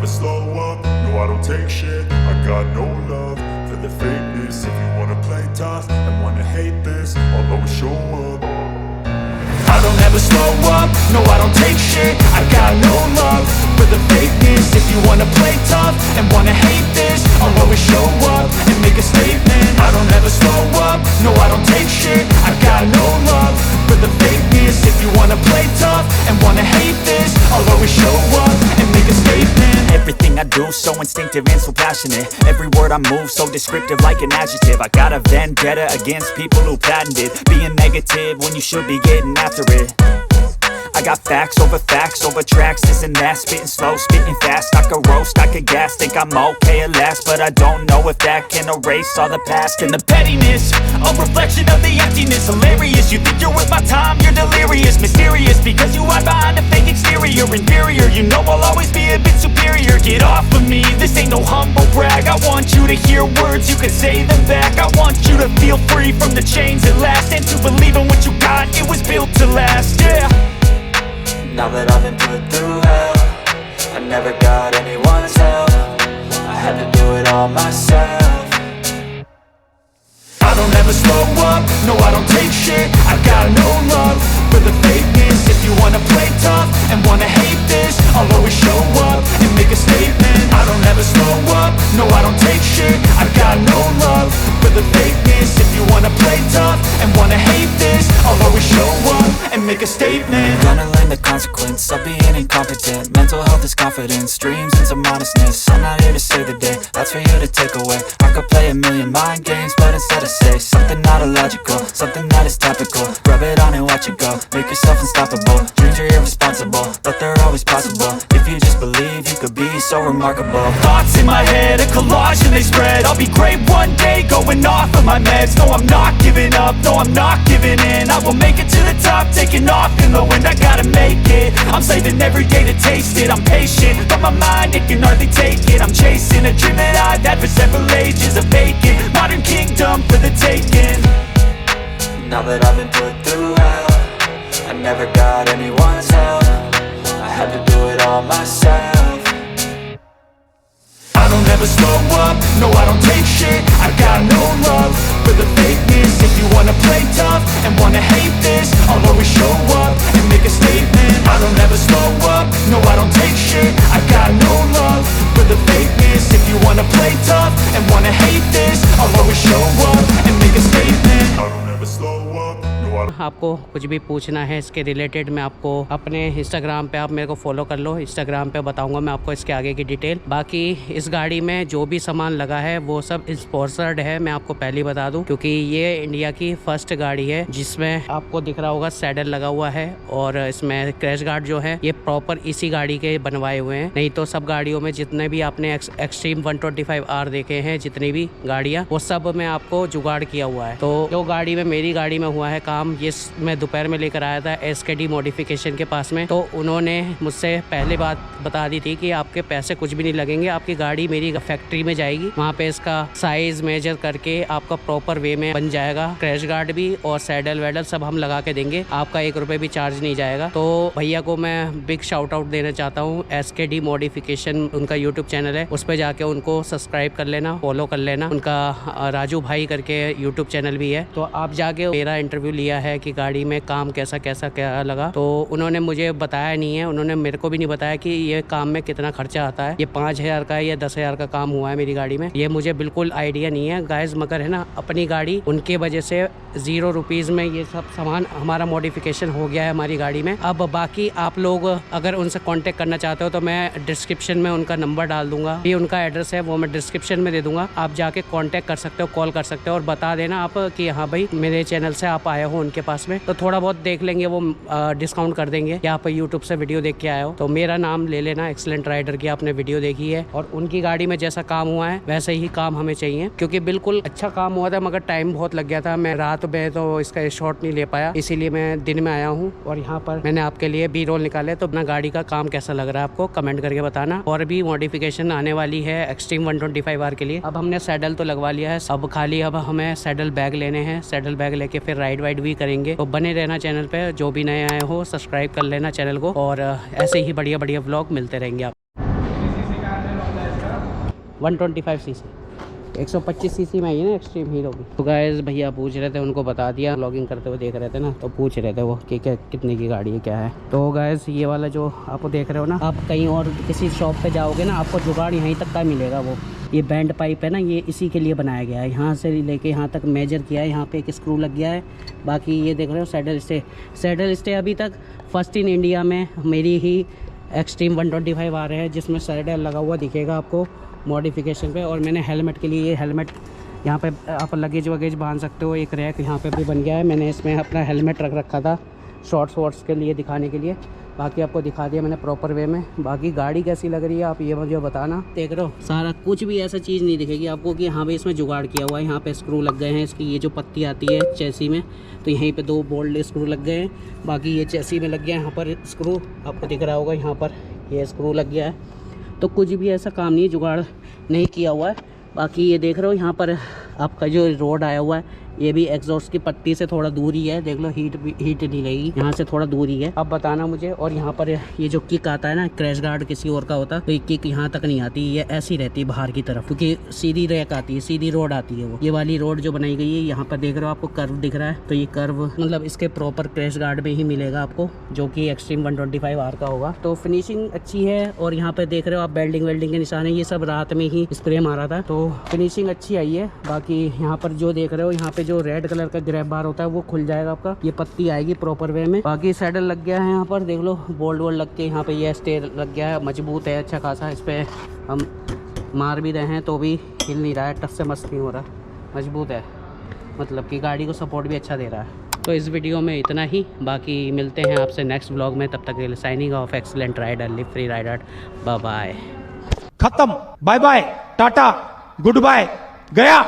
slow up, no I don't take shit. I got no love for the fakeness. If you wanna play tough and wanna hate this, I'll always show up. I don't ever slow up, no I don't take shit. I got no love for the fakeness. If you wanna play tough and wanna hate this, I'll always show up and make a statement. I don't ever slow up, no I don't take shit. I got no love for the fakeness. If you wanna play tough and wanna hate this, I'll always show up and make a statement. Everything I do so instinctive and so passionate. Every word I move so descriptive like an adjective. I got a vendetta against people who patented being negative when you should be getting after it. I got facts over tracks, this and that. Spitting slow, spitting fast. I could roast, I could gas. Think I'm okay at last, but I don't know if that can erase all the past. And the pettiness, a reflection of the emptiness. Hilarious, you think you're worth my time, you're delirious. Mysterious, because you hide behind a fake exterior. Inferior, you know I'll always be a bit superior. Get off of me, this ain't no humble brag. I want you to hear words, you can say them back. I want you to feel free from the chains at last, and to believe in what you got, it was built to last, yeah. Now that I've been put through hell, I never got anyone's help. I had to do it all myself. I don't ever slow up, no I don't take shit. I got no love for the fakeness. If you wanna play tough and wanna hate this, I'll always show up and make a statement. I don't ever slow up, no I don't take shit. I got no love for the fakeness. If you wanna play tough and wanna hate this, I'll always show up and make a statement. Gonna learn the consequence of being incompetent. Mental health is confidence, dreams and some honestness. I'm not here to save the day, that's for you to take away. I could play a million mind games, but instead I say something not illogical, something that is topical. Rub it on and watch it go, make yourself unstoppable. Dreams are irresponsible, but they're always possible. If you just believe, you could be so remarkable. Thoughts in my head, a collage and they spread. I'll be great one day, going off of my meds. No, I'm not giving up, no, I'm not giving in. I will make it to the top, taking off in the wind. I gotta make it, I'm saving every day to taste it. I'm patient, but my mind, it can hardly take it. I'm chasing a dream that I've had for several ages. A vacant, modern kingdom for the taking. Now that I've been put through hell, I never got anyone's help. I had to do it all myself. I don't ever slow up, no I don't take shit. I got no love for the fakeness. If you wanna play tough and wanna hate this, I'll always show up and make a statement. I don't ever slow up, no I don't take shit. I got no love for the fakeness. If you wanna play tough and wanna hate this, I'll always show up and make a statement. I don't ever slow up, no I don't. आपको कुछ भी पूछना है इसके related, मैं आपको अपने Instagram पे आप मेरे को फॉलो कर लो। इंस्टाग्राम पे बताऊंगा मैं आपको इसके आगे की डिटेल। बाकी इस गाड़ी में जो भी सामान लगा है वो सब स्पॉन्सर्ड है, मैं आपको पहले ही बता दूं, क्योंकि ये इंडिया की फर्स्ट गाड़ी है जिसमें आपको दिख रहा होगा सैडल लगा हुआ है, और इसमें क्रैश गार्ड जो है ये प्रॉपर इसी गाड़ी के बनवाए हुए हैं। नहीं तो सब गाड़ियों में जितने भी आपने एक्सट्रीम 125R देखे हैं, जितनी भी गाड़ियाँ, वो सब में आपको जुगाड़ किया हुआ है। तो जो गाड़ी में, मेरी गाड़ी में हुआ है काम, ये मैं दोपहर में लेकर आया था SKD मॉडिफिकेशन के पास में। तो उन्होंने मुझसे पहले बात बता दी थी कि आपके पैसे कुछ भी नहीं लगेंगे, आपकी गाड़ी मेरी फैक्ट्री में जाएगी, वहाँ पे इसका साइज मेजर करके आपका प्रॉपर वे में बन जाएगा। क्रैश गार्ड भी और सैडल वैडल सब हम लगा के देंगे, आपका 1 रुपये भी चार्ज नहीं जाएगा। तो भैया को मैं बिग शाउट आउट देना चाहता हूँ। SKD मॉडिफिकेशन उनका यूट्यूब चैनल है, उस पर जाके उनको सब्सक्राइब कर लेना, फॉलो कर लेना। उनका राजू भाई करके यूट्यूब चैनल भी है। तो आप जाके मेरा इंटरव्यू लिया है कि गाड़ी में काम कैसा कैसा क्या लगा, तो उन्होंने मुझे बताया नहीं है, उन्होंने मेरे को भी नहीं बताया कि ये काम में कितना खर्चा आता है, ये 5000 का है या 10,000 का काम हुआ है मेरी गाड़ी में, ये मुझे बिल्कुल आइडिया नहीं है गाइज। मगर है ना, अपनी गाड़ी उनके वजह से 0 रुपीज़ में ये सब सामान हमारा मॉडिफिकेशन हो गया है हमारी गाड़ी में। अब बाकी आप लोग अगर उनसे कांटेक्ट करना चाहते हो तो मैं डिस्क्रिप्शन में उनका नंबर डाल दूंगा, ये उनका एड्रेस है, वो मैं डिस्क्रिप्शन में दे दूंगा। आप जाके कांटेक्ट कर सकते हो, कॉल कर सकते हो और बता देना आप कि हाँ भाई मेरे चैनल से आप आए हो उनके पास में, तो थोड़ा बहुत देख लेंगे, वो डिस्काउंट कर देंगे। या आप यूट्यूब से वीडियो देख के आए हो तो मेरा नाम ले लेना, एक्सीलेंट राइडर की आपने वीडियो देखी है, और उनकी गाड़ी में जैसा काम हुआ है वैसे ही काम हमें चाहिए, क्योंकि बिल्कुल अच्छा काम हुआ था मगर टाइम बहुत लग गया था। मैं रात में तो इसका शॉट नहीं ले पाया, इसीलिए मैं दिन में आया हूँ और यहाँ पर मैंने आपके लिए बी रोल निकाले। तो अपना गाड़ी का काम कैसा लग रहा है आपको कमेंट करके बताना। और भी मॉडिफिकेशन आने वाली है एक्सट्रीम 125R के लिए। अब हमने सैडल तो लगवा लिया है, अब खाली अब हमें सैडल बैग लेने हैं, सैडल बैग लेके फिर राइड वाइड भी करेंगे। तो बने रहना चैनल पे, जो भी नए आए हो सब्सक्राइब कर लेना चैनल को, और ऐसे ही बढ़िया बढ़िया व्लॉग मिलते रहेंगे आप। 125 सीसी 125 सीसी में ही ना एक्सट्रीम हीरो की। तो गाइस भैया पूछ रहे थे, उनको बता दिया, व्लॉगिंग करते हुए देख रहे थे ना, तो पूछ रहे थे वो कि क्या कितने की गाड़ी है, क्या है। तो गाइस ये वाला जो आप देख रहे हो ना, आप कहीं और किसी शॉप पे जाओगे ना, आपको जुगाड़ यहीं तक का मिलेगा। वो ये बैंड पाइप है ना, ये इसी के लिए बनाया गया है। यहाँ से लेके यहाँ तक मेजर किया है, यहाँ पे एक स्क्रू लग गया है। बाकी ये देख रहे हो सैडल स्टे अभी तक फर्स्ट इन इंडिया में मेरी ही एक्सट्रीम 125 आ रहे हैं, जिसमें सैडल लगा हुआ दिखेगा आपको मॉडिफिकेशन पे। और मैंने हेलमेट के लिए ये हेलमेट यहाँ पे आप लगेज वगेज बांध सकते हो, एक रैक यहाँ पे भी बन गया है। मैंने इसमें अपना हेलमेट रख रखा था शॉर्ट्स वॉर्ट्स के लिए दिखाने के लिए। बाकी आपको दिखा दिया मैंने प्रॉपर वे में। बाकी गाड़ी कैसी लग रही है आप ये मुझे बताना। देख रहे हो सारा कुछ भी ऐसा चीज़ नहीं दिखेगी आपको कि हाँ भाई इसमें जुगाड़ किया हुआ है। यहाँ पे स्क्रू लग गए हैं, इसकी ये जो पत्ती आती है चेसी में, तो यहीं पे 2 बोल्ट स्क्रू लग गए हैं। बाकी ये चेसी में लग गया है, यहाँ पर स्क्रू आपको दिख रहा होगा, यहाँ पर ये स्क्रू लग गया है। तो कुछ भी ऐसा काम नहीं, जुगाड़ नहीं किया हुआ है। बाकी ये देख रहे हो यहाँ पर आपका जो रोड आया हुआ है, ये भी एग्जॉस्ट की पट्टी से थोड़ा दूर ही है। देख लो हीट नहीं लगेगी, यहाँ से थोड़ा दूर ही है। अब बताना मुझे। और यहाँ पर ये जो किक आता है ना, क्रैश गार्ड किसी और का होता है, तो ये किक यहाँ तक नहीं आती, ये ऐसी रहती है बाहर की तरफ, क्योंकि सीधी रैक आती है, सीधी रोड आती है। वो ये वाली रोड जो बनाई गई है, यहाँ पर देख रहे हो आपको कर्व दिख रहा है, तो ये कर्व मतलब इसके प्रॉपर क्रैश गार्ड में ही मिलेगा आपको, जो कि एक्सट्रीम 125R का होगा। तो फिनिशिंग अच्छी है। और यहाँ पे देख रहे हो आप वेल्डिंग के निशान है, ये सब रात में ही स्प्रे मारा था, तो फिनिशिंग अच्छी आई है। बाकी यहाँ पर जो देख रहे हो, यहाँ पे जो रेड कलर का ग्रैब बार होता है वो खुल जाएगा आपका, ये पत्ती आएगी प्रॉपर वे में। बाकी सैडल लग गया है यहाँ पर, देख लो बोल्ट वोल्ट लग के यहाँ पे ये स्टे लग गया है, मजबूत है अच्छा खासा। इस पर हम मार भी रहे हैं तो भी हिल नहीं रहा है, टस से मस्त नहीं हो रहा, मजबूत है, मतलब कि गाड़ी को सपोर्ट भी अच्छा दे रहा है। तो इस वीडियो में इतना ही। बाकी मिलते हैं आपसे नेक्स्ट ब्लॉग में, तब तक के लिए signing off. Excellent rider, live free rider, bye bye. खत्म, bye bye, tata, good bye, गया।